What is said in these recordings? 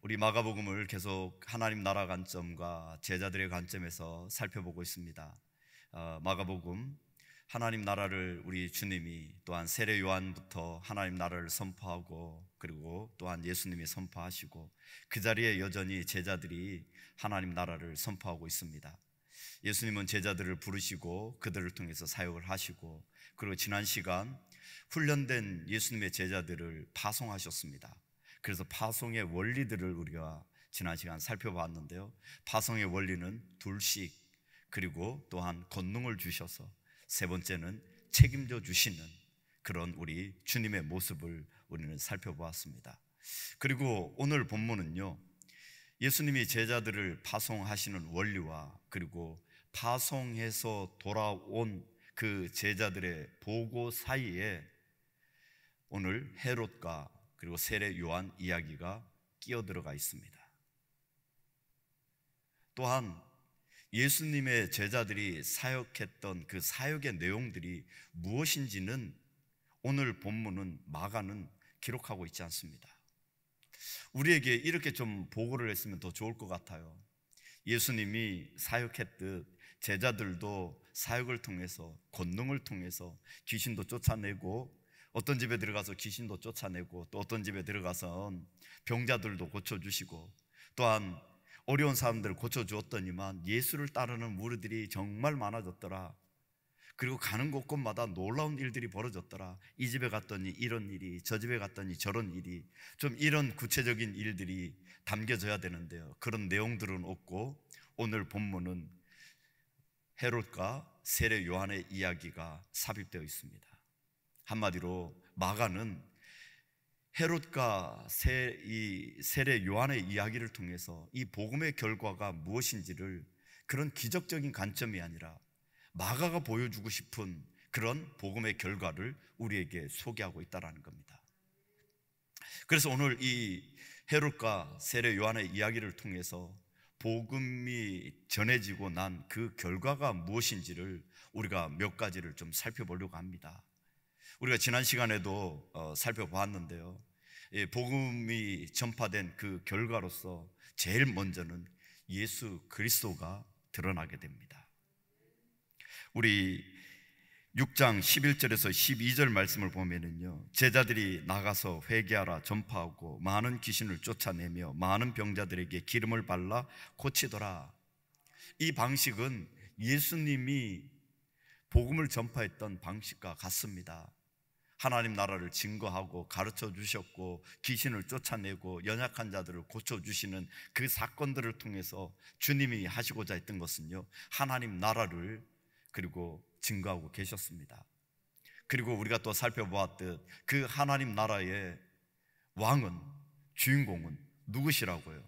우리 마가복음을 계속 하나님 나라 관점과 제자들의 관점에서 살펴보고 있습니다. 마가복음 하나님 나라를 우리 주님이 또한 세례 요한부터 하나님 나라를 선포하고 그리고 또한 예수님이 선포하시고 그 자리에 여전히 제자들이 하나님 나라를 선포하고 있습니다. 예수님은 제자들을 부르시고 그들을 통해서 사역을 하시고 그리고 지난 시간 훈련된 예수님의 제자들을 파송하셨습니다. 그래서 파송의 원리들을 우리가 지난 시간 살펴봤는데요, 파송의 원리는 둘씩, 그리고 또한 권능을 주셔서 세 번째는 책임져 주시는 그런 우리 주님의 모습을 우리는 살펴보았습니다. 그리고 오늘 본문은요, 예수님이 제자들을 파송하시는 원리와 그리고 파송해서 돌아온 그 제자들의 보고 사이에 오늘 헤롯과 그리고 세례 요한 이야기가 끼어들어가 있습니다. 또한 예수님의 제자들이 사역했던 그 사역의 내용들이 무엇인지는 오늘 본문은 마가는 기록하고 있지 않습니다. 우리에게 이렇게 좀 보고를 했으면 더 좋을 것 같아요. 예수님이 사역했듯 제자들도 사역을 통해서 권능을 통해서 귀신도 쫓아내고 어떤 집에 들어가서 귀신도 쫓아내고 또 어떤 집에 들어가서 병자들도 고쳐주시고 또한 어려운 사람들을 고쳐주었더니만 예수를 따르는 무리들이 정말 많아졌더라. 그리고 가는 곳곳마다 놀라운 일들이 벌어졌더라. 이 집에 갔더니 이런 일이, 저 집에 갔더니 저런 일이, 좀 이런 구체적인 일들이 담겨져야 되는데요, 그런 내용들은 없고 오늘 본문은 헤롯과 세례 요한의 이야기가 삽입되어 있습니다. 한마디로 마가는 헤롯과 세례 요한의 이야기를 통해서 이 복음의 결과가 무엇인지를 그런 기적적인 관점이 아니라 마가가 보여주고 싶은 그런 복음의 결과를 우리에게 소개하고 있다는 겁니다. 그래서 오늘 이 헤롯과 세례 요한의 이야기를 통해서 복음이 전해지고 난 그 결과가 무엇인지를 우리가 몇 가지를 좀 살펴보려고 합니다. 우리가 지난 시간에도 살펴보았는데요, 복음이 전파된 그 결과로서 제일 먼저는 예수 그리스도가 드러나게 됩니다. 우리 6장 11절에서 12절 말씀을 보면은요, 제자들이 나가서 회개하라 전파하고 많은 귀신을 쫓아내며 많은 병자들에게 기름을 발라 고치더라. 이 방식은 예수님이 복음을 전파했던 방식과 같습니다. 하나님 나라를 증거하고 가르쳐 주셨고 귀신을 쫓아내고 연약한 자들을 고쳐주시는 그 사건들을 통해서 주님이 하시고자 했던 것은요, 하나님 나라를 그리고 증거하고 계셨습니다. 그리고 우리가 또 살펴보았듯 그 하나님 나라의 왕은, 주인공은 누구시라고요?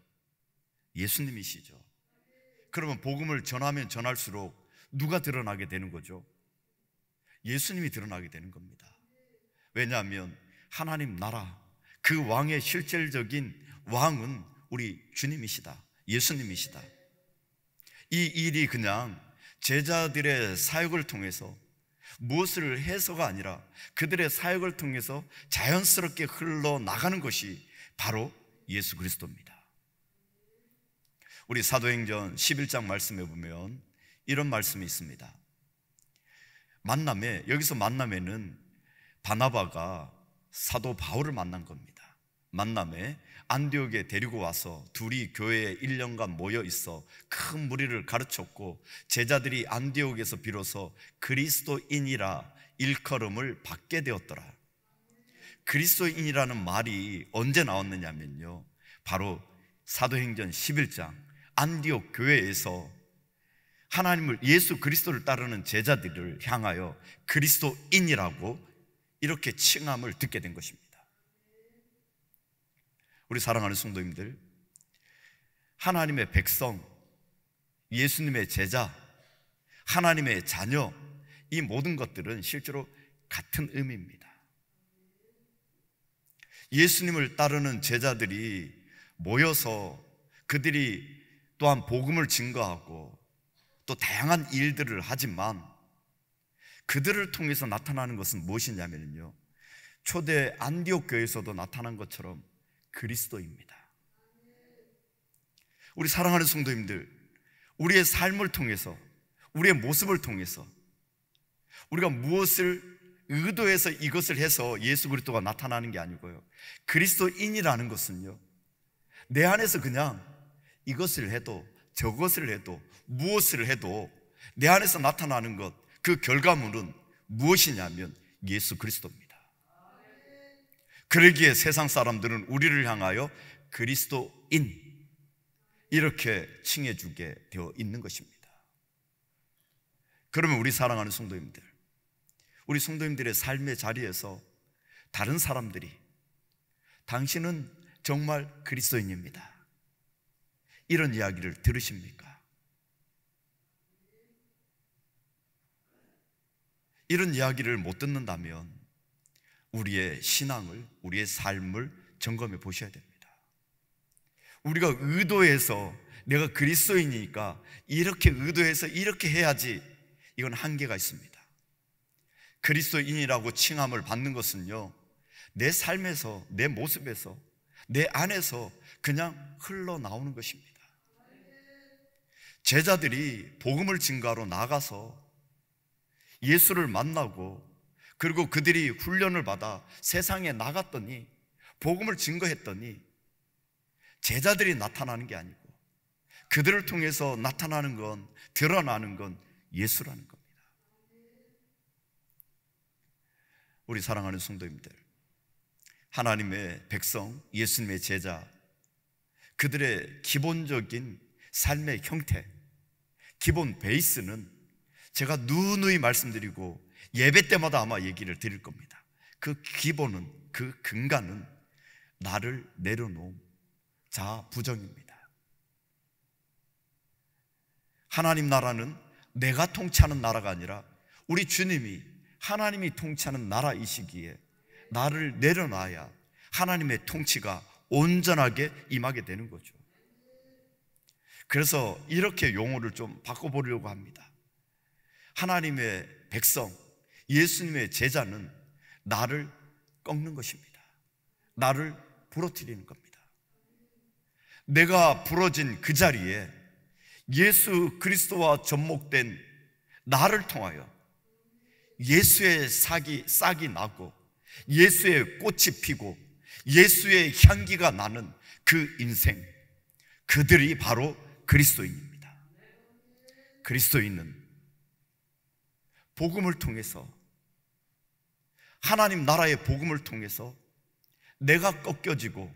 예수님이시죠. 그러면 복음을 전하면 전할수록 누가 드러나게 되는 거죠? 예수님이 드러나게 되는 겁니다. 왜냐하면 하나님 나라, 그 왕의 실질적인 왕은 우리 주님이시다, 예수님이시다. 이 일이 그냥 제자들의 사역을 통해서 무엇을 해서가 아니라 그들의 사역을 통해서 자연스럽게 흘러나가는 것이 바로 예수 그리스도입니다. 우리 사도행전 11장 말씀에 보면 이런 말씀이 있습니다. 만남에, 여기서 만남에는 바나바가 사도 바울을 만난 겁니다. 만남에 안디옥에 데리고 와서 둘이 교회에 1년간 모여 있어 큰 무리를 가르쳤고 제자들이 안디옥에서 비로소 그리스도인이라 일컬음을 받게 되었더라. 그리스도인이라는 말이 언제 나왔느냐면요, 바로 사도행전 11장 안디옥 교회에서 하나님을, 예수 그리스도를 따르는 제자들을 향하여 그리스도인이라고 이렇게 칭함을 듣게 된 것입니다. 우리 사랑하는 성도님들, 하나님의 백성, 예수님의 제자, 하나님의 자녀, 이 모든 것들은 실제로 같은 의미입니다. 예수님을 따르는 제자들이 모여서 그들이 또한 복음을 증거하고 또 다양한 일들을 하지만 그들을 통해서 나타나는 것은 무엇이냐면요, 초대 안디옥 교회에서도 나타난 것처럼 그리스도입니다. 우리 사랑하는 성도님들, 우리의 삶을 통해서, 우리의 모습을 통해서 우리가 무엇을 의도해서 이것을 해서 예수 그리스도가 나타나는 게 아니고요, 그리스도인이라는 것은요, 내 안에서 그냥 이것을 해도 저것을 해도 무엇을 해도 내 안에서 나타나는 것, 그 결과물은 무엇이냐면 예수 그리스도입니다. 그러기에 세상 사람들은 우리를 향하여 그리스도인 이렇게 칭해주게 되어 있는 것입니다. 그러면 우리 사랑하는 성도님들, 우리 성도님들의 삶의 자리에서 다른 사람들이 당신은 정말 그리스도인입니다, 이런 이야기를 들으십니까? 이런 이야기를 못 듣는다면 우리의 신앙을, 우리의 삶을 점검해 보셔야 됩니다. 우리가 의도해서 내가 그리스도인이니까 이렇게 의도해서 이렇게 해야지, 이건 한계가 있습니다. 그리스도인이라고 칭함을 받는 것은요, 내 삶에서, 내 모습에서, 내 안에서 그냥 흘러나오는 것입니다. 제자들이 복음을 증거하러 나가서 예수를 만나고, 그리고 그들이 훈련을 받아 세상에 나갔더니, 복음을 증거했더니 제자들이 나타나는 게 아니고 그들을 통해서 나타나는 건, 드러나는 건 예수라는 겁니다. 우리 사랑하는 성도님들, 하나님의 백성, 예수님의 제자, 그들의 기본적인 삶의 형태, 기본 베이스는 제가 누누이 말씀드리고 예배 때마다 아마 얘기를 드릴 겁니다. 그 기본은, 그 근간은 나를 내려놓음, 자부정입니다. 하나님 나라는 내가 통치하는 나라가 아니라 우리 주님이, 하나님이 통치하는 나라이시기에 나를 내려놔야 하나님의 통치가 온전하게 임하게 되는 거죠. 그래서 이렇게 용어를 좀 바꿔보려고 합니다. 하나님의 백성, 예수님의 제자는 나를 꺾는 것입니다. 나를 부러뜨리는 겁니다. 내가 부러진 그 자리에 예수 그리스도와 접목된 나를 통하여 예수의 싹이 나고 예수의 꽃이 피고 예수의 향기가 나는 그 인생, 그들이 바로 그리스도인입니다. 그리스도인은 복음을 통해서, 하나님 나라의 복음을 통해서 내가 꺾여지고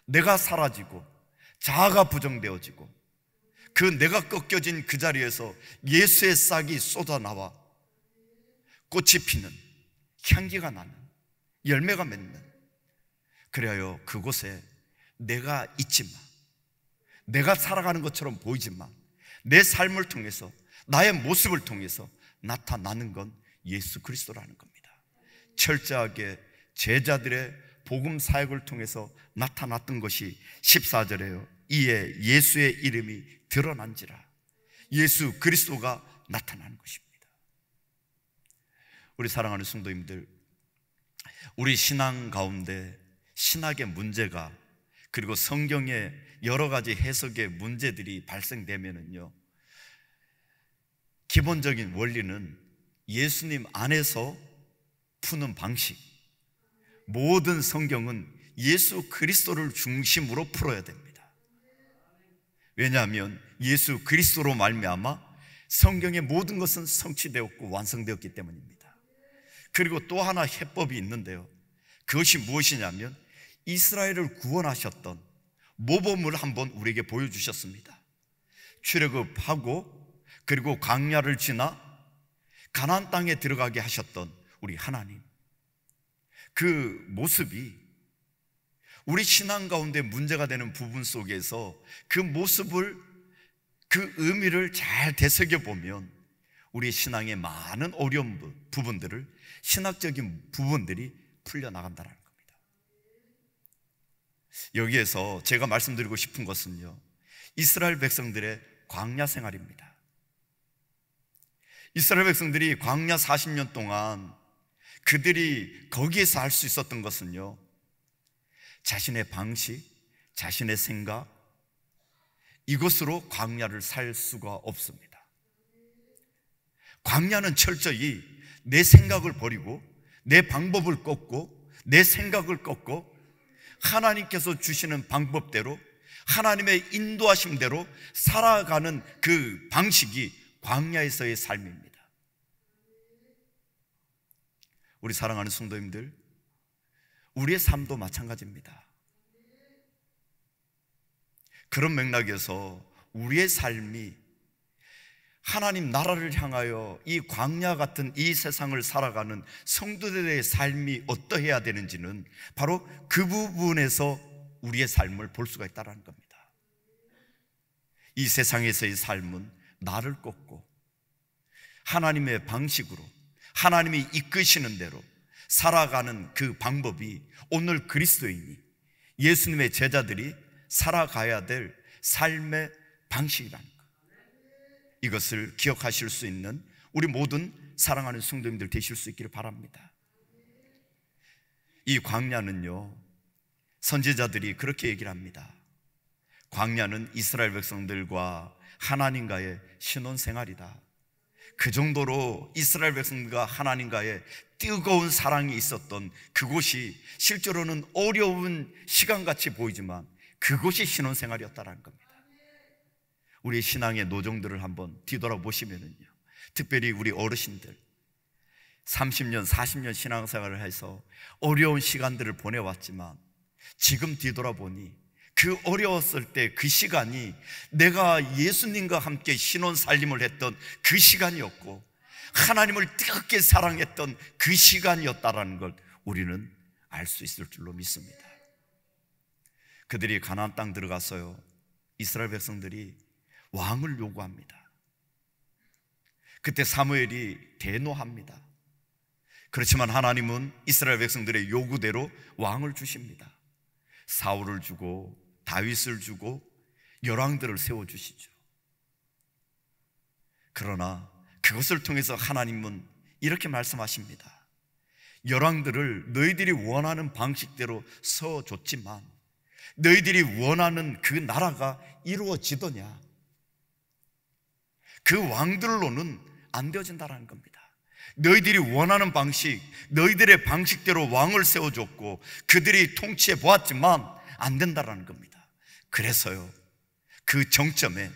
내가 사라지고 자아가 부정되어지고 그 내가 꺾여진 그 자리에서 예수의 싹이 쏟아나와 꽃이 피는, 향기가 나는, 열매가 맺는, 그래야 그곳에 내가 있지만, 내가 살아가는 것처럼 보이지만 내 삶을 통해서, 나의 모습을 통해서 나타나는 건 예수 그리스도라는 겁니다. 철저하게 제자들의 복음 사역을 통해서 나타났던 것이 14절에요, 이에 예수의 이름이 드러난지라, 예수 그리스도가 나타나는 것입니다. 우리 사랑하는 성도님들, 우리 신앙 가운데 신학의 문제가, 그리고 성경의 여러 가지 해석의 문제들이 발생되면은요, 기본적인 원리는 예수님 안에서 푸는 방식, 모든 성경은 예수 그리스도를 중심으로 풀어야 됩니다. 왜냐하면 예수 그리스도로 말미암아 성경의 모든 것은 성취되었고 완성되었기 때문입니다. 그리고 또 하나 해법이 있는데요, 그것이 무엇이냐면 이스라엘을 구원하셨던 모범을 한번 우리에게 보여주셨습니다. 출애굽하고 그리고 광야를 지나 가나안 땅에 들어가게 하셨던 우리 하나님, 그 모습이 우리 신앙 가운데 문제가 되는 부분 속에서 그 모습을, 그 의미를 잘 되새겨보면 우리 신앙의 많은 어려운 부분들을, 신학적인 부분들이 풀려나간다는 겁니다. 여기에서 제가 말씀드리고 싶은 것은요, 이스라엘 백성들의 광야 생활입니다. 이스라엘 백성들이 광야 40년 동안 그들이 거기에서 할 수 있었던 것은요, 자신의 방식, 자신의 생각, 이것으로 광야를 살 수가 없습니다. 광야는 철저히 내 생각을 버리고 내 방법을 꺾고 내 생각을 꺾고 하나님께서 주시는 방법대로 하나님의 인도하심대로 살아가는 그 방식이 광야에서의 삶입니다. 우리 사랑하는 성도님들, 우리의 삶도 마찬가지입니다. 그런 맥락에서 우리의 삶이 하나님 나라를 향하여 이 광야 같은 이 세상을 살아가는 성도들의 삶이 어떠해야 되는지는 바로 그 부분에서 우리의 삶을 볼 수가 있다는 겁니다. 이 세상에서의 삶은 나를 꺾고 하나님의 방식으로 하나님이 이끄시는 대로 살아가는 그 방법이 오늘 그리스도인이, 예수님의 제자들이 살아가야 될 삶의 방식이라는 것, 이것을 기억하실 수 있는 우리 모든 사랑하는 성도님들 되실 수 있기를 바랍니다. 이 광야는요, 선지자들이 그렇게 얘기를 합니다. 광야는 이스라엘 백성들과 하나님과의 신혼생활이다. 그 정도로 이스라엘 백성들과 하나님과의 뜨거운 사랑이 있었던 그곳이 실제로는 어려운 시간같이 보이지만 그것이 신혼생활이었다는 겁니다. 우리 신앙의 노정들을 한번 뒤돌아보시면은요, 특별히 우리 어르신들 30년, 40년 신앙생활을 해서 어려운 시간들을 보내왔지만 지금 뒤돌아보니 그 어려웠을 때 그 시간이 내가 예수님과 함께 신혼살림을 했던 그 시간이었고 하나님을 뜨겁게 사랑했던 그 시간이었다라는 걸 우리는 알 수 있을 줄로 믿습니다. 그들이 가나안 땅 들어가서요, 이스라엘 백성들이 왕을 요구합니다. 그때 사무엘이 대노합니다. 그렇지만 하나님은 이스라엘 백성들의 요구대로 왕을 주십니다. 사울을 주고 다윗을 주고 열왕들을 세워주시죠. 그러나 그것을 통해서 하나님은 이렇게 말씀하십니다. 열왕들을 너희들이 원하는 방식대로 세워줬지만 너희들이 원하는 그 나라가 이루어지더냐? 그 왕들로는 안 되어진다는 겁니다. 너희들이 원하는 방식, 너희들의 방식대로 왕을 세워줬고 그들이 통치해 보았지만 안 된다는 겁니다. 그래서요, 그 정점에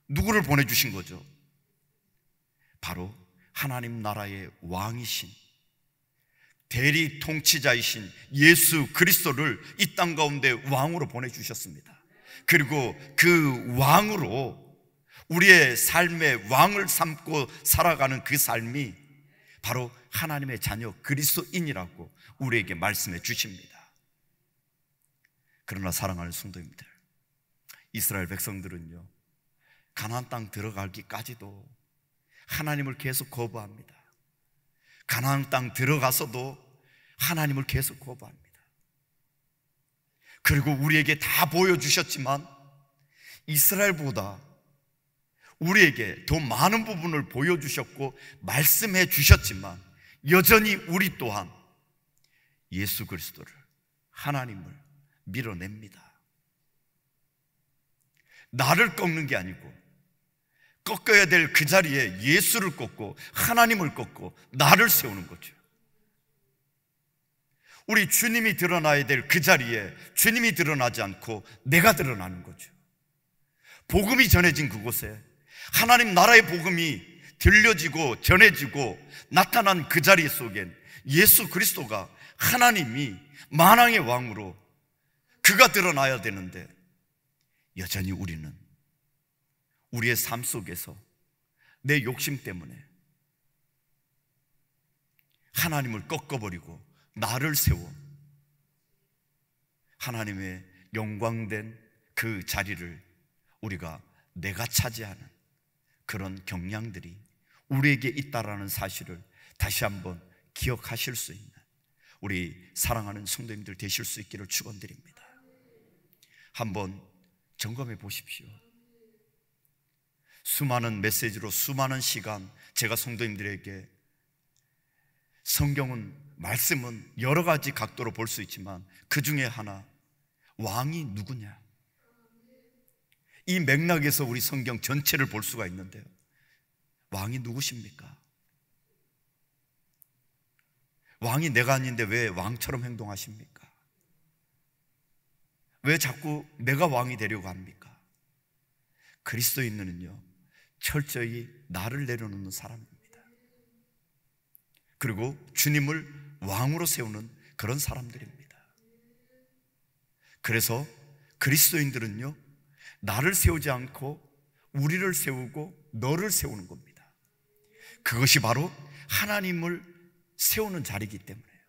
누구를 보내주신 거죠? 바로 하나님 나라의 왕이신, 대리 통치자이신 예수 그리스도를 이 땅 가운데 왕으로 보내주셨습니다. 그리고 그 왕으로 우리의 삶의 왕을 삼고 살아가는 그 삶이 바로 하나님의 자녀 그리스도인이라고 우리에게 말씀해 주십니다. 그러나 사랑하는 성도님들, 이스라엘 백성들은요, 가나안 땅 들어가기까지도 하나님을 계속 거부합니다. 가나안 땅 들어가서도 하나님을 계속 거부합니다. 그리고 우리에게 다 보여주셨지만 이스라엘보다 우리에게 더 많은 부분을 보여주셨고 말씀해 주셨지만 여전히 우리 또한 예수 그리스도를, 하나님을 밀어냅니다. 나를 꺾는 게 아니고 꺾어야 될 그 자리에 예수를 꺾고 하나님을 꺾고 나를 세우는 거죠. 우리 주님이 드러나야 될 그 자리에 주님이 드러나지 않고 내가 드러나는 거죠. 복음이 전해진 그곳에, 하나님 나라의 복음이 들려지고 전해지고 나타난 그 자리 속엔 예수 그리스도가, 하나님이 만왕의 왕으로 그가 드러나야 되는데 여전히 우리는 우리의 삶 속에서 내 욕심 때문에 하나님을 꺾어버리고 나를 세워 하나님의 영광된 그 자리를 우리가 내가 차지하는 그런 경향들이 우리에게 있다라는 사실을 다시 한번 기억하실 수 있는 우리 사랑하는 성도님들 되실 수 있기를 축원드립니다. 한번 점검해 보십시오. 수많은 메시지로 수많은 시간 제가 성도님들에게 성경은, 말씀은 여러 가지 각도로 볼 수 있지만 그 중에 하나, 왕이 누구냐, 이 맥락에서 우리 성경 전체를 볼 수가 있는데요, 왕이 누구십니까? 왕이 내가 아닌데 왜 왕처럼 행동하십니까? 왜 자꾸 내가 왕이 되려고 합니까? 그리스도인은요, 철저히 나를 내려놓는 사람입니다. 그리고 주님을 왕으로 세우는 그런 사람들입니다. 그래서 그리스도인들은요, 나를 세우지 않고 우리를 세우고 너를 세우는 겁니다. 그것이 바로 하나님을 세우는 자리이기 때문에요.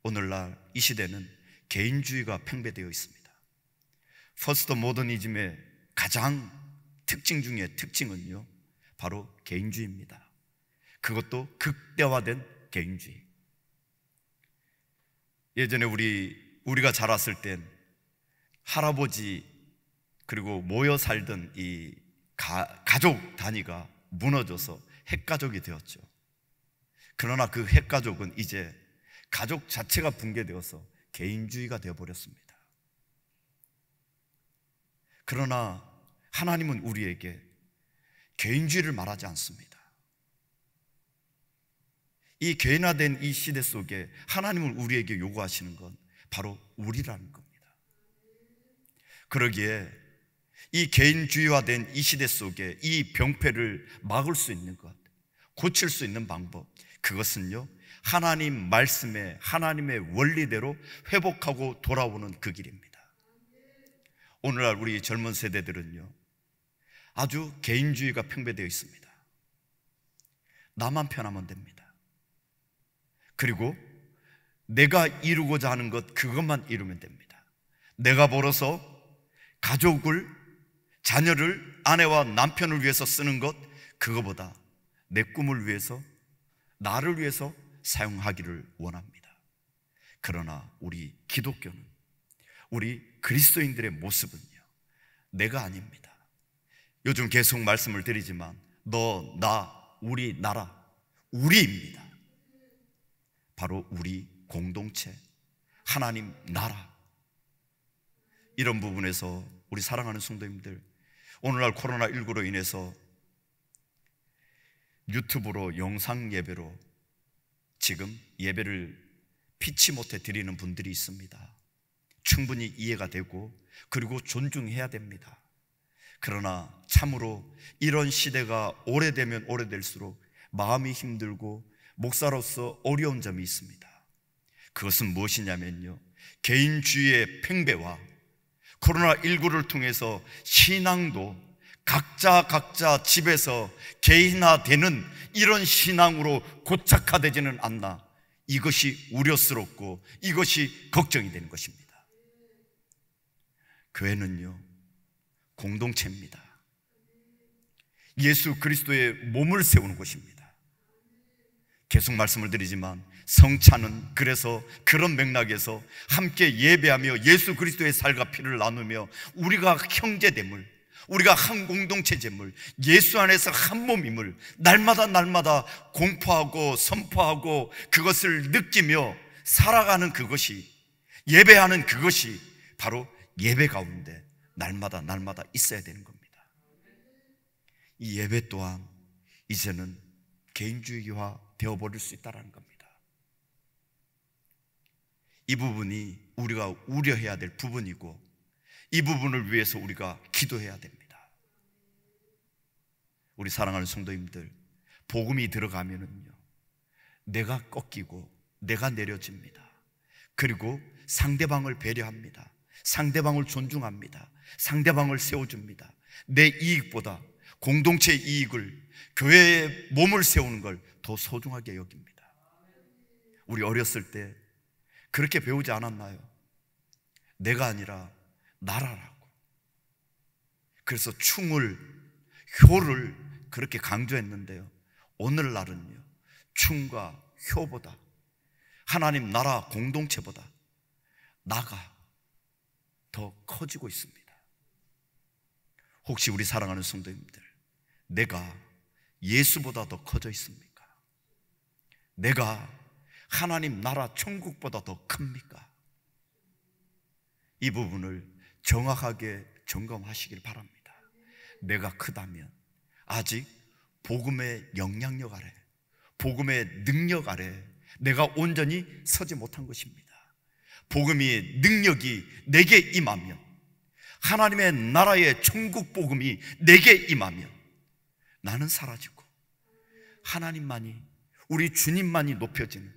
오늘날 이 시대는 개인주의가 팽배되어 있습니다. 퍼스트 모더니즘의 가장 특징 중에 특징은요, 바로 개인주의입니다. 그것도 극대화된 개인주의. 예전에 우리가 자랐을 땐 할아버지 그리고 모여 살던 이 가족 단위가 무너져서 핵가족이 되었죠. 그러나 그 핵가족은 이제 가족 자체가 붕괴되어서 개인주의가 되어버렸습니다. 그러나 하나님은 우리에게 개인주의를 말하지 않습니다. 이 개인화된 이 시대 속에 하나님은 우리에게 요구하시는 건 바로 우리라는 겁니다. 그러기에 이 개인주의화된 이 시대 속에 이 병폐를 막을 수 있는 것, 고칠 수 있는 방법, 그것은요, 하나님 말씀에 하나님의 원리대로 회복하고 돌아오는 그 길입니다. 오늘날 우리 젊은 세대들은요, 아주 개인주의가 팽배되어 있습니다. 나만 편하면 됩니다. 그리고 내가 이루고자 하는 것, 그것만 이루면 됩니다. 내가 벌어서 가족을, 자녀를, 아내와 남편을 위해서 쓰는 것, 그거보다 내 꿈을 위해서, 나를 위해서 사용하기를 원합니다. 그러나 우리 기독교는, 우리 그리스도인들의 모습은요, 내가 아닙니다. 요즘 계속 말씀을 드리지만 너, 나, 우리, 나라, 우리입니다. 바로 우리 공동체, 하나님 나라. 이런 부분에서 우리 사랑하는 성도님들, 오늘날 코로나19로 인해서 유튜브로 영상 예배로 지금 예배를 피치 못해 드리는 분들이 있습니다. 충분히 이해가 되고 그리고 존중해야 됩니다. 그러나 참으로 이런 시대가 오래되면 오래될수록 마음이 힘들고 목사로서 어려운 점이 있습니다. 그것은 무엇이냐면요, 개인주의의 팽배와 코로나19를 통해서 신앙도 각자 집에서 개인화되는 이런 신앙으로 고착화되지는 않나, 이것이 우려스럽고 이것이 걱정이 되는 것입니다. 교회는요, 공동체입니다. 예수 그리스도의 몸을 세우는 곳입니다. 계속 말씀을 드리지만 성찬은 그래서 그런 맥락에서 함께 예배하며 예수 그리스도의 살과 피를 나누며 우리가 형제됨을, 우리가 한 공동체됨을, 예수 안에서 한 몸임을 날마다 공포하고 선포하고 그것을 느끼며 살아가는 그것이, 예배하는 그것이 바로 예배 가운데 날마다 있어야 되는 겁니다. 이 예배 또한 이제는 개인주의화 되어버릴 수 있다는 겁니다. 이 부분이 우리가 우려해야 될 부분이고, 이 부분을 위해서 우리가 기도해야 됩니다. 우리 사랑하는 성도님들, 복음이 들어가면은요, 내가 꺾이고 내가 내려집니다. 그리고 상대방을 배려합니다. 상대방을 존중합니다. 상대방을 세워줍니다. 내 이익보다 공동체의 이익을, 교회의 몸을 세우는 걸 더 소중하게 여깁니다. 우리 어렸을 때 그렇게 배우지 않았나요? 내가 아니라 나라라고. 그래서 충을, 효를 그렇게 강조했는데요, 오늘날은요, 충과 효보다, 하나님 나라 공동체보다 나가 더 커지고 있습니다. 혹시 우리 사랑하는 성도님들, 내가 예수보다 더 커져 있습니까? 내가 하나님 나라 천국보다 더 큽니까? 이 부분을 정확하게 점검하시길 바랍니다. 내가 크다면 아직 복음의 영향력 아래, 복음의 능력 아래 내가 온전히 서지 못한 것입니다. 복음의 능력이 내게 임하면, 하나님의 나라의 천국 복음이 내게 임하면 나는 사라지고 하나님만이, 우리 주님만이 높여지는,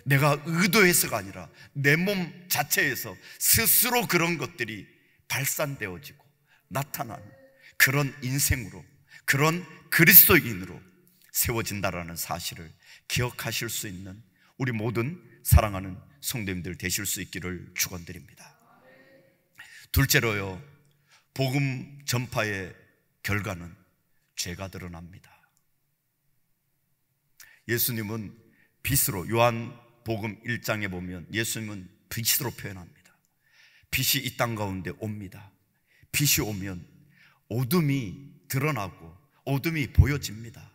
내가 의도해서가 아니라 내 몸 자체에서 스스로 그런 것들이 발산되어지고 나타나는 그런 인생으로, 그런 그리스도인으로 세워진다라는 사실을 기억하실 수 있는 우리 모든 사랑하는 성도님들 되실 수 있기를 축원드립니다. 둘째로요, 복음 전파의 결과는 죄가 드러납니다. 예수님은 빛으로, 요한복음 1장에 보면 예수님은 빛으로 표현합니다. 빛이 이 땅 가운데 옵니다. 빛이 오면 어둠이 드러나고 어둠이 보여집니다.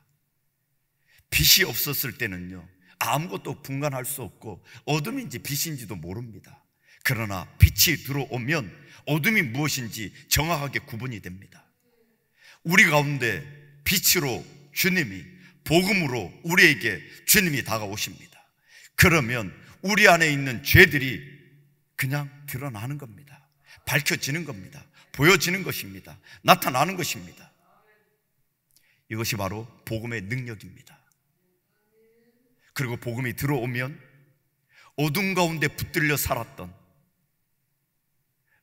빛이 없었을 때는요, 아무것도 분간할 수 없고 어둠인지 빛인지도 모릅니다. 그러나 빛이 들어오면 어둠이 무엇인지 정확하게 구분이 됩니다. 우리 가운데 빛으로 주님이, 복음으로 우리에게 주님이 다가오십니다. 그러면 우리 안에 있는 죄들이 그냥 드러나는 겁니다. 밝혀지는 겁니다. 보여지는 것입니다. 나타나는 것입니다. 이것이 바로 복음의 능력입니다. 그리고 복음이 들어오면 어둠 가운데 붙들려 살았던,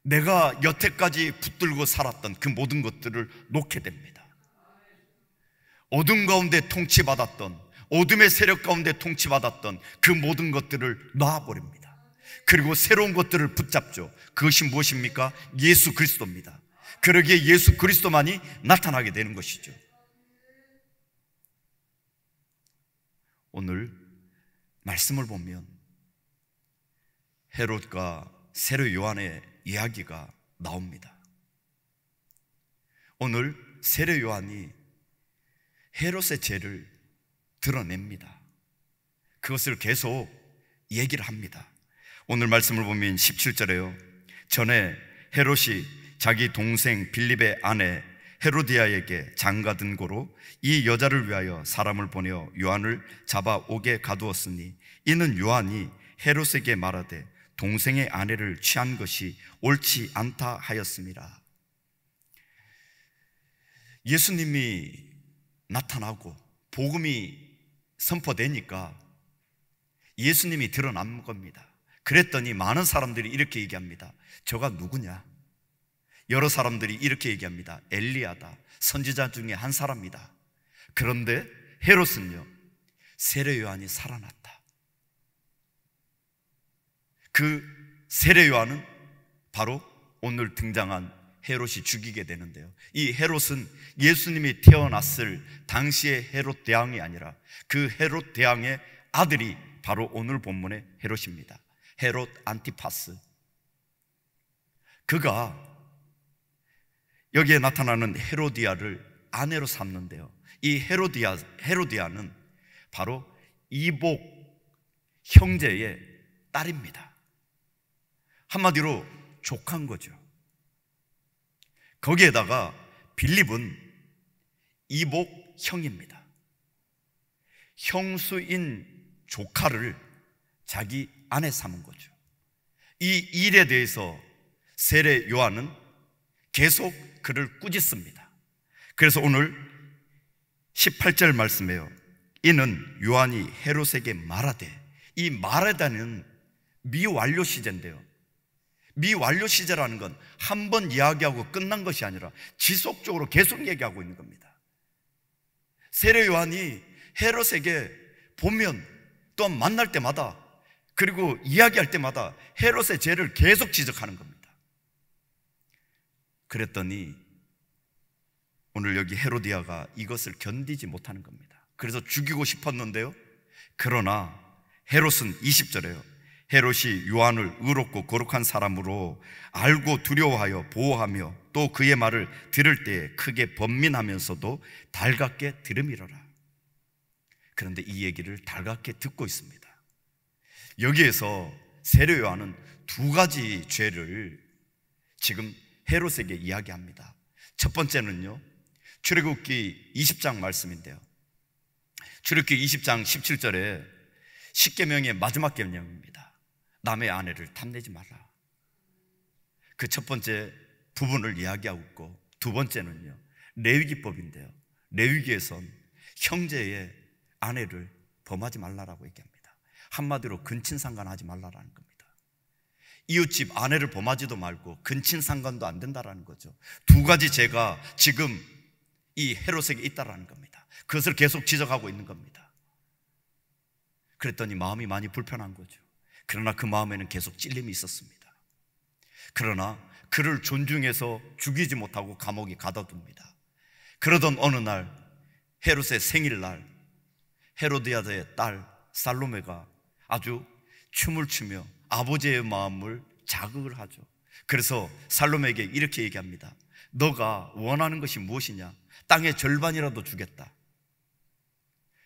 내가 여태까지 붙들고 살았던 그 모든 것들을 놓게 됩니다. 어둠 가운데 통치받았던, 어둠의 세력 가운데 통치받았던 그 모든 것들을 놔버립니다. 그리고 새로운 것들을 붙잡죠. 그것이 무엇입니까? 예수 그리스도입니다. 그러기에 예수 그리스도만이 나타나게 되는 것이죠. 오늘 말씀을 보면 헤롯과 세례 요한의 이야기가 나옵니다. 오늘 세례 요한이 헤롯의 죄를 드러냅니다. 그것을 계속 얘기를 합니다. 오늘 말씀을 보면 17절에요, 전에 헤롯이 자기 동생 빌립의 아내 헤로디아에게 장가든 고로 이 여자를 위하여 사람을 보내어 요한을 잡아 옥에 가두었으니 이는 요한이 헤롯에게 말하되 동생의 아내를 취한 것이 옳지 않다 하였습니다. 예수님이 나타나고 복음이 선포되니까 예수님이 드러난 겁니다. 그랬더니 많은 사람들이 이렇게 얘기합니다. 저가 누구냐? 여러 사람들이 이렇게 얘기합니다. 엘리야다, 선지자 중에 한 사람이다. 그런데 헤롯은요, 세례 요한이 살아났다. 그 세례 요한은 바로 오늘 등장한 헤롯이 죽이게 되는데요, 이 헤롯은 예수님이 태어났을 당시의 헤롯 대왕이 아니라 그 헤롯 대왕의 아들이 바로 오늘 본문의 헤롯입니다. 헤롯 안티파스. 그가 여기에 나타나는 헤로디아를 아내로 삼는데요, 이 헤로디아는 바로 이복 형제의 딸입니다. 한마디로 조카인 거죠. 거기에다가 빌립은 이복 형입니다. 형수인 조카를 자기 아내 삼은 거죠. 이 일에 대해서 세례 요한은 계속 그를 꾸짖습니다. 그래서 오늘 18절 말씀에요, 이는 요한이 헤롯에게 말하되, 이 말하다는 미완료 시제인데요, 미완료 시제라는 건 한 번 이야기하고 끝난 것이 아니라 지속적으로 계속 얘기하고 있는 겁니다. 세례 요한이 헤롯에게 보면 또 만날 때마다, 그리고 이야기할 때마다 헤롯의 죄를 계속 지적하는 겁니다. 그랬더니 오늘 여기 헤로디아가 이것을 견디지 못하는 겁니다. 그래서 죽이고 싶었는데요, 그러나 헤롯은 20절에요, 헤롯이 요한을 의롭고 거룩한 사람으로 알고 두려워하여 보호하며 또 그의 말을 들을 때에 크게 번민하면서도 달갑게 들음이러라. 그런데 이 얘기를 달갑게 듣고 있습니다. 여기에서 세례 요한은 두 가지 죄를 지금 헤롯에게 이야기합니다. 첫 번째는요, 출애굽기 20장 말씀인데요, 출애굽기 20장 17절에 10계명의 마지막 계명입니다. 남의 아내를 탐내지 말라. 그 첫 번째 부분을 이야기하고 있고, 두 번째는요, 레위기법인데요, 레위기에선 형제의 아내를 범하지 말라라고 얘기합니다. 한마디로 근친상간하지 말라라는 겁니다. 이웃집 아내를 범하지도 말고 근친상간도 안 된다라는 거죠. 두 가지 죄가 지금 이 헤롯에게 있다라는 겁니다. 그것을 계속 지적하고 있는 겁니다. 그랬더니 마음이 많이 불편한 거죠. 그러나 그 마음에는 계속 찔림이 있었습니다. 그러나 그를 존중해서 죽이지 못하고 감옥에 가둬둡니다. 그러던 어느 날, 헤롯의 생일날, 헤로디아드의 딸 살로메가 아주 춤을 추며 아버지의 마음을 자극을 하죠. 그래서 살로메에게 이렇게 얘기합니다. 너가 원하는 것이 무엇이냐? 땅의 절반이라도 주겠다.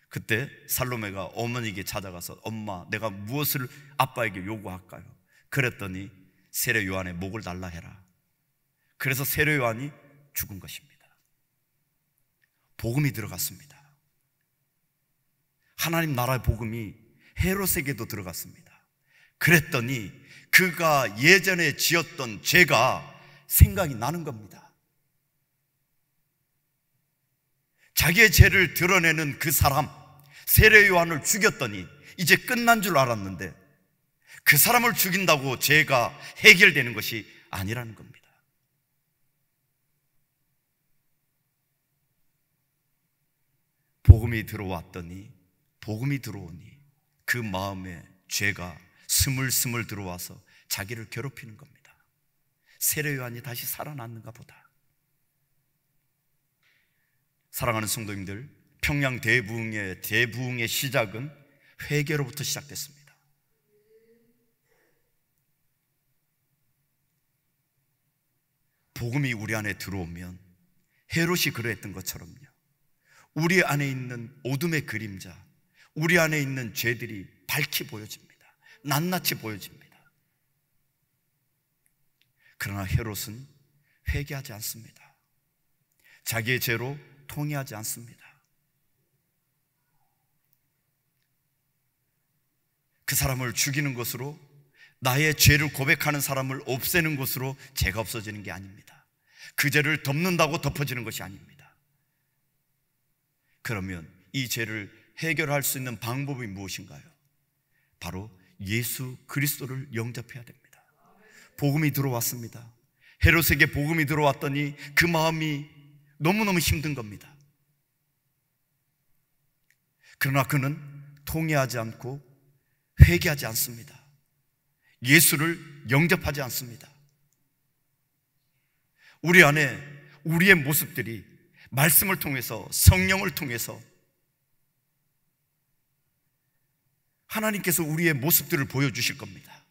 그때 살로메가 어머니에게 찾아가서 엄마, 내가 무엇을 아빠에게 요구할까요? 그랬더니 세례 요한의 목을 달라 해라. 그래서 세례 요한이 죽은 것입니다. 복음이 들어갔습니다. 하나님 나라의 복음이 헤롯에게도 들어갔습니다. 그랬더니 그가 예전에 지었던 죄가 생각이 나는 겁니다. 자기의 죄를 드러내는 그 사람, 세례 요한을 죽였더니 이제 끝난 줄 알았는데 그 사람을 죽인다고 죄가 해결되는 것이 아니라는 겁니다. 복음이 들어오니 그 마음에 죄가 스물스물 들어와서 자기를 괴롭히는 겁니다. 세례 요한이 다시 살아났는가 보다. 사랑하는 성도님들, 평양 대부흥의 시작은 회개로부터 시작됐습니다. 복음이 우리 안에 들어오면 헤롯이 그러했던 것처럼요, 우리 안에 있는 어둠의 그림자, 우리 안에 있는 죄들이 밝히 보여집니다. 낱낱이 보여집니다. 그러나 헤롯은 회개하지 않습니다. 자기의 죄로 통회하지 않습니다. 그 사람을 죽이는 것으로, 나의 죄를 고백하는 사람을 없애는 것으로 죄가 없어지는 게 아닙니다. 그 죄를 덮는다고 덮어지는 것이 아닙니다. 그러면 이 죄를 해결할 수 있는 방법이 무엇인가요? 바로 예수 그리스도를 영접해야 됩니다. 복음이 들어왔습니다. 헤롯에게 복음이 들어왔더니 그 마음이 너무너무 힘든 겁니다. 그러나 그는 통회하지 않고 회개하지 않습니다. 예수를 영접하지 않습니다. 우리 안에 우리의 모습들이 말씀을 통해서, 성령을 통해서 하나님께서 우리의 모습들을 보여주실 겁니다.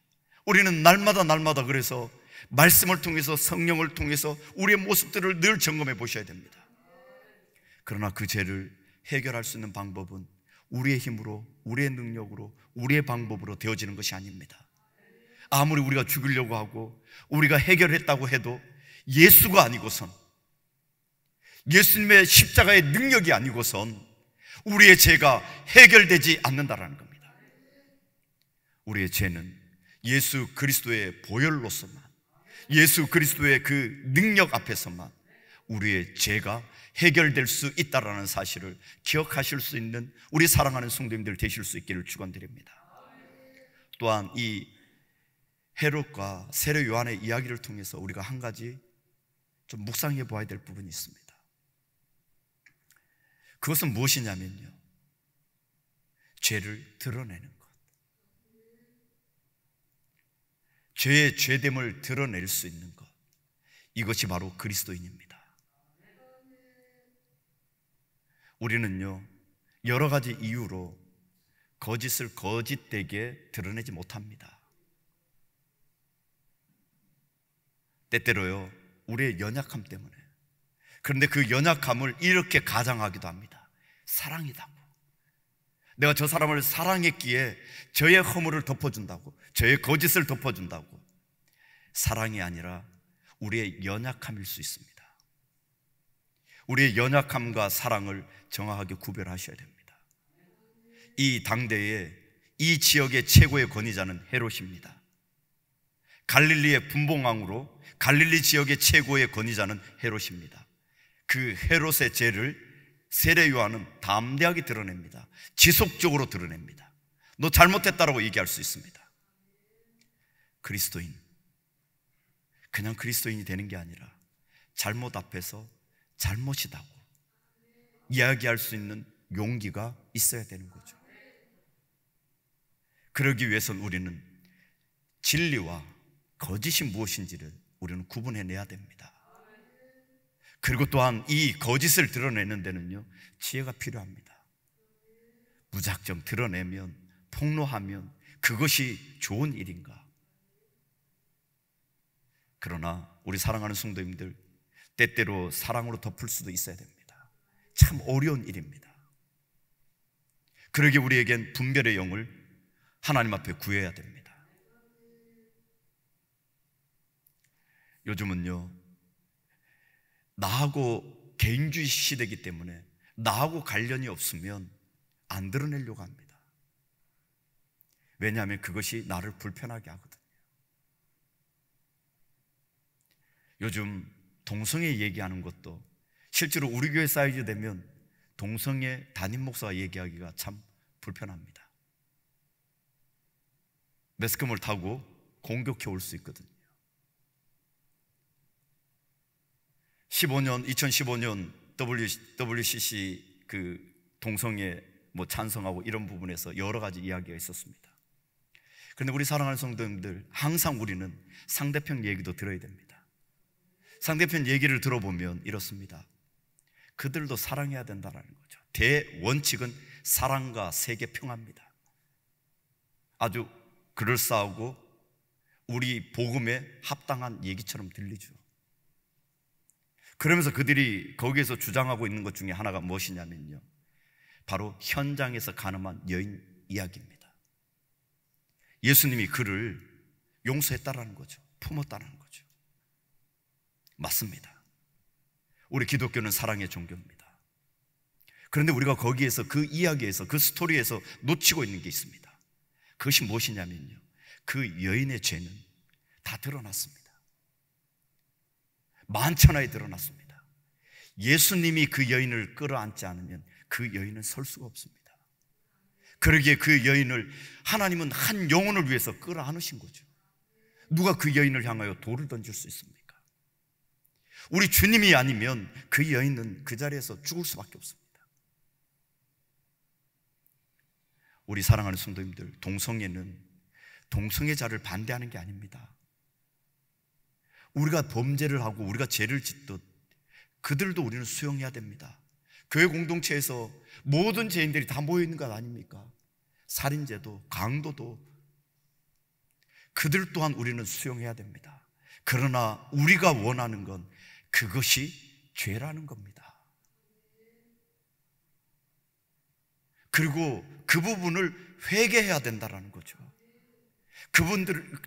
우리는 날마다 그래서 말씀을 통해서, 성령을 통해서 우리의 모습들을 늘 점검해 보셔야 됩니다. 그러나 그 죄를 해결할 수 있는 방법은 우리의 힘으로, 우리의 능력으로, 우리의 방법으로 되어지는 것이 아닙니다. 아무리 우리가 죽이려고 하고 우리가 해결했다고 해도 예수가 아니고선, 예수님의 십자가의 능력이 아니고선 우리의 죄가 해결되지 않는다라는 겁니다. 우리의 죄는 예수 그리스도의 보혈로서만, 예수 그리스도의 그 능력 앞에서만 우리의 죄가 해결될 수 있다라는 사실을 기억하실 수 있는 우리 사랑하는 성도님들 되실 수 있기를 축원드립니다. 또한 이 헤롯과 세례 요한의 이야기를 통해서 우리가 한 가지 좀 묵상해 보아야 될 부분이 있습니다. 그것은 무엇이냐면요, 죄를 드러내는 것, 죄의 죄됨을 드러낼 수 있는 것, 이것이 바로 그리스도인입니다. 우리는요, 여러 가지 이유로 거짓을 거짓되게 드러내지 못합니다. 때때로요, 우리의 연약함 때문에. 그런데 그 연약함을 이렇게 가장하기도 합니다. 사랑이다고. 내가 저 사람을 사랑했기에 저의 허물을 덮어준다고, 저의 거짓을 덮어준다고. 사랑이 아니라 우리의 연약함일 수 있습니다. 우리의 연약함과 사랑을 정확하게 구별하셔야 됩니다. 이 당대에 이 지역의 최고의 권위자는 헤롯입니다. 갈릴리의 분봉왕으로 갈릴리 지역의 최고의 권위자는 헤롯입니다. 그 헤롯의 죄를 세례 요한은 담대하게 드러냅니다. 지속적으로 드러냅니다. 너 잘못했다라고 얘기할 수 있습니다. 그리스도인, 그냥 그리스도인이 되는 게 아니라 잘못 앞에서 잘못이다고 이야기할 수 있는 용기가 있어야 되는 거죠. 그러기 위해서는 우리는 진리와 거짓이 무엇인지를 우리는 구분해내야 됩니다. 그리고 또한 이 거짓을 드러내는 데는요, 지혜가 필요합니다. 무작정 드러내면, 폭로하면 그것이 좋은 일인가? 그러나 우리 사랑하는 성도님들, 때때로 사랑으로 덮을 수도 있어야 됩니다. 참 어려운 일입니다. 그러기에 우리에겐 분별의 영을 하나님 앞에 구해야 됩니다. 요즘은요, 나하고 개인주의 시대이기 때문에 나하고 관련이 없으면 안 드러내려고 합니다. 왜냐하면 그것이 나를 불편하게 하거든요. 요즘 동성애 얘기하는 것도 실제로 우리 교회 사이즈 되면 동성애 담임 목사가 얘기하기가 참 불편합니다. 매스컴을 타고 공격해 올 수 있거든요. 2015년 WCC 그 동성애 찬성하고 이런 부분에서 여러 가지 이야기가 있었습니다. 그런데 우리 사랑하는 성도님들, 항상 우리는 상대편 얘기도 들어야 됩니다. 상대편 얘기를 들어보면 이렇습니다. 그들도 사랑해야 된다는 거죠. 대원칙은 사랑과 세계 평화입니다. 아주 그럴싸하고 우리 복음에 합당한 얘기처럼 들리죠. 그러면서 그들이 거기에서 주장하고 있는 것 중에 하나가 무엇이냐면요, 바로 현장에서 가늠한 여인 이야기입니다. 예수님이 그를 용서했다라는 거죠. 품었다는 거죠. 맞습니다. 우리 기독교는 사랑의 종교입니다. 그런데 우리가 거기에서 그 이야기에서 그 스토리에서 놓치고 있는 게 있습니다. 그것이 무엇이냐면요, 그 여인의 죄는 다 드러났습니다. 만천하에 드러났습니다. 예수님이 그 여인을 끌어안지 않으면 그 여인은 설 수가 없습니다. 그러기에 그 여인을 하나님은 한 영혼을 위해서 끌어안으신 거죠. 누가 그 여인을 향하여 돌을 던질 수 있습니까? 우리 주님이 아니면 그 여인은 그 자리에서 죽을 수밖에 없습니다. 우리 사랑하는 성도님들, 동성애는 동성애자를 반대하는 게 아닙니다. 우리가 범죄를 하고 우리가 죄를 짓듯 그들도 우리는 수용해야 됩니다. 교회 공동체에서 모든 죄인들이 다 모여있는 것 아닙니까? 살인죄도 강도도 그들 또한 우리는 수용해야 됩니다. 그러나 우리가 원하는 건 그것이 죄라는 겁니다. 그리고 그 부분을 회개해야 된다는 거죠.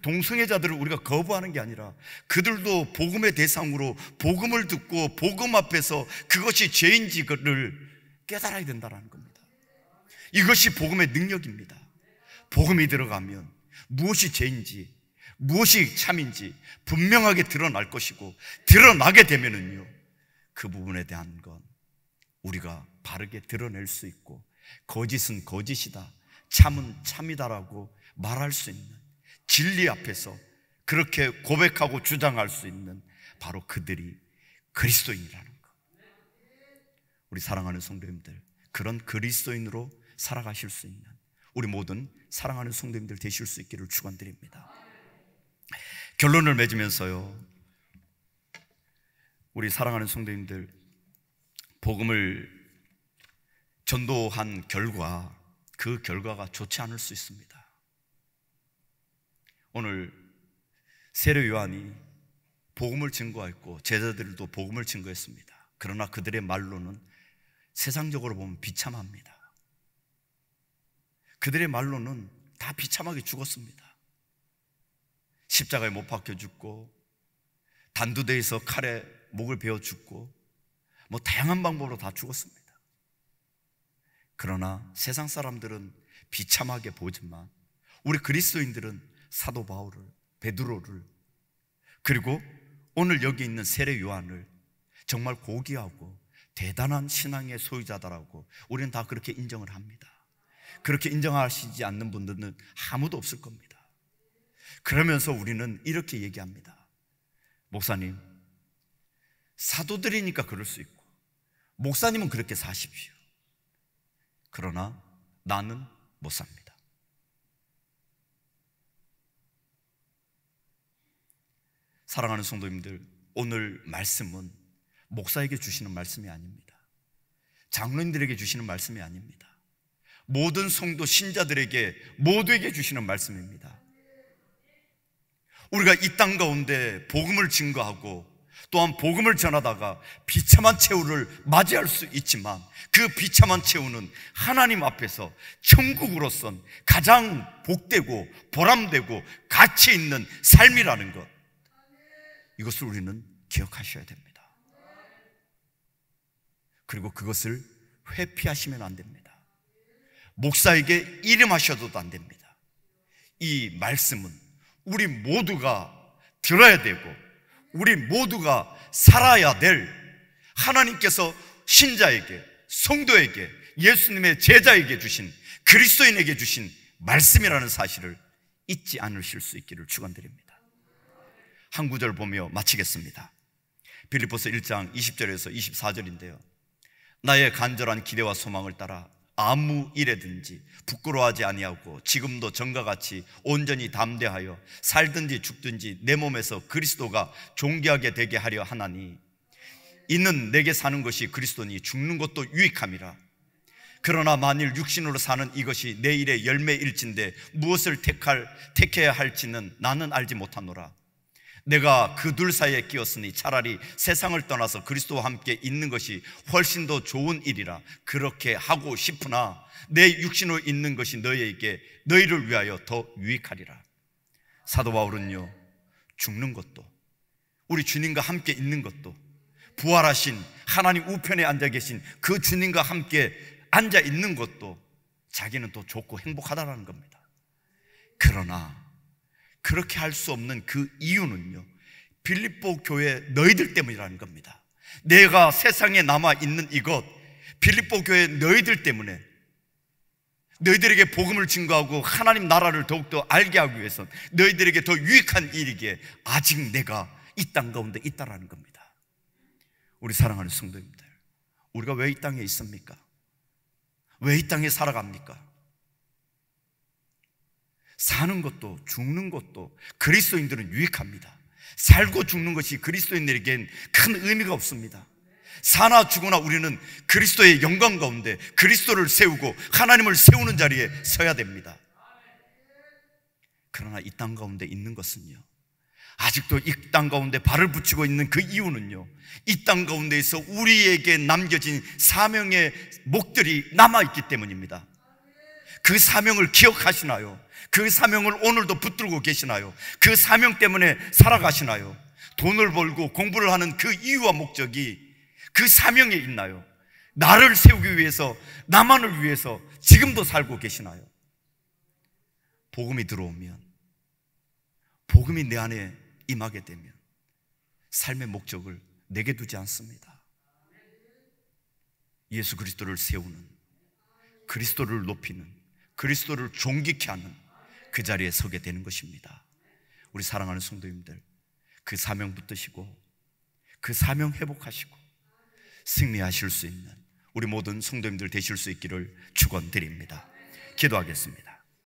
동성애자들을 우리가 거부하는 게 아니라 그들도 복음의 대상으로 복음을 듣고 복음 앞에서 그것이 죄인지를 깨달아야 된다는 겁니다. 이것이 복음의 능력입니다. 복음이 들어가면 무엇이 죄인지 무엇이 참인지 분명하게 드러날 것이고, 드러나게 되면은요, 그 부분에 대한 건 우리가 바르게 드러낼 수 있고, 거짓은 거짓이다, 참은 참이다라고 말할 수 있는, 진리 앞에서 그렇게 고백하고 주장할 수 있는 바로 그들이 그리스도인이라는 것. 우리 사랑하는 성도님들, 그런 그리스도인으로 살아가실 수 있는 우리 모든 사랑하는 성도님들 되실 수 있기를 축원드립니다. 결론을 맺으면서요, 우리 사랑하는 성도님들, 복음을 전도한 결과, 그 결과가 좋지 않을 수 있습니다. 오늘 세례 요한이 복음을 증거했고 제자들도 복음을 증거했습니다. 그러나 그들의 말로는 세상적으로 보면 비참합니다. 그들의 말로는 다 비참하게 죽었습니다. 십자가에 못 박혀 죽고 단두대에서 칼에 목을 베어 죽고 뭐 다양한 방법으로 다 죽었습니다. 그러나 세상 사람들은 비참하게 보지만 우리 그리스도인들은 사도 바울을, 베드로를, 그리고 오늘 여기 있는 세례 요한을 정말 고귀하고 대단한 신앙의 소유자다라고 우리는 다 그렇게 인정을 합니다. 그렇게 인정하시지 않는 분들은 아무도 없을 겁니다. 그러면서 우리는 이렇게 얘기합니다. 목사님, 사도들이니까 그럴 수 있고 목사님은 그렇게 사십시오. 그러나 나는 못 삽니다. 사랑하는 성도님들, 오늘 말씀은 목사에게 주시는 말씀이 아닙니다. 장로님들에게 주시는 말씀이 아닙니다. 모든 성도 신자들에게 모두에게 주시는 말씀입니다. 우리가 이 땅 가운데 복음을 증거하고 또한 복음을 전하다가 비참한 최후를 맞이할 수 있지만 그 비참한 최후는 하나님 앞에서 천국으로선 가장 복되고 보람되고 가치 있는 삶이라는 것, 이것을 우리는 기억하셔야 됩니다. 그리고 그것을 회피하시면 안 됩니다. 목사에게 이름하셔도 안 됩니다. 이 말씀은 우리 모두가 들어야 되고 우리 모두가 살아야 될, 하나님께서 신자에게, 성도에게, 예수님의 제자에게 주신, 그리스도인에게 주신 말씀이라는 사실을 잊지 않으실 수 있기를 축원드립니다. 한 구절 보며 마치겠습니다. 빌립보서 1장 20절에서 24절인데요. 나의 간절한 기대와 소망을 따라 아무 일에든지 부끄러워하지 아니하고 지금도 전과 같이 온전히 담대하여 살든지 죽든지 내 몸에서 그리스도가 존귀하게 되게 하려 하나니, 이는 내게 사는 것이 그리스도니 죽는 것도 유익함이라. 그러나 만일 육신으로 사는 이것이 내 일의 열매일진데 무엇을 택해야 할지는 나는 알지 못하노라. 내가 그 둘 사이에 끼었으니 차라리 세상을 떠나서 그리스도와 함께 있는 것이 훨씬 더 좋은 일이라 그렇게 하고 싶으나 내 육신으로 있는 것이 너희를 위하여 더 유익하리라. 사도 바울은요, 죽는 것도, 우리 주님과 함께 있는 것도, 부활하신 하나님 우편에 앉아 계신 그 주님과 함께 앉아 있는 것도 자기는 또 좋고 행복하다라는 겁니다. 그러나 그렇게 할 수 없는 그 이유는요, 빌립보 교회 너희들 때문이라는 겁니다. 내가 세상에 남아있는 이것, 빌립보 교회 너희들 때문에, 너희들에게 복음을 증거하고 하나님 나라를 더욱더 알게 하기 위해서 너희들에게 더 유익한 일이기에 아직 내가 이 땅 가운데 있다라는 겁니다. 우리 사랑하는 성도님들, 우리가 왜 이 땅에 있습니까? 왜 이 땅에 살아갑니까? 사는 것도 죽는 것도 그리스도인들은 유익합니다. 살고 죽는 것이 그리스도인들에겐 큰 의미가 없습니다. 사나 죽으나 우리는 그리스도의 영광 가운데 그리스도를 세우고 하나님을 세우는 자리에 서야 됩니다. 그러나 이 땅 가운데 있는 것은요, 아직도 이 땅 가운데 발을 붙이고 있는 그 이유는요, 이 땅 가운데에서 우리에게 남겨진 사명의 목들이 남아있기 때문입니다. 그 사명을 기억하시나요? 그 사명을 오늘도 붙들고 계시나요? 그 사명 때문에 살아가시나요? 돈을 벌고 공부를 하는 그 이유와 목적이 그 사명에 있나요? 나를 세우기 위해서, 나만을 위해서 지금도 살고 계시나요? 복음이 들어오면, 복음이 내 안에 임하게 되면 삶의 목적을 내게 두지 않습니다. 예수 그리스도를 세우는, 그리스도를 높이는, 그리스도를 존귀케 하는 그 자리에 서게 되는 것입니다. 우리 사랑하는 성도님들, 그 사명 붙드시고 그 사명 회복하시고 승리하실 수 있는 우리 모든 성도님들 되실 수 있기를 축원드립니다. 기도하겠습니다.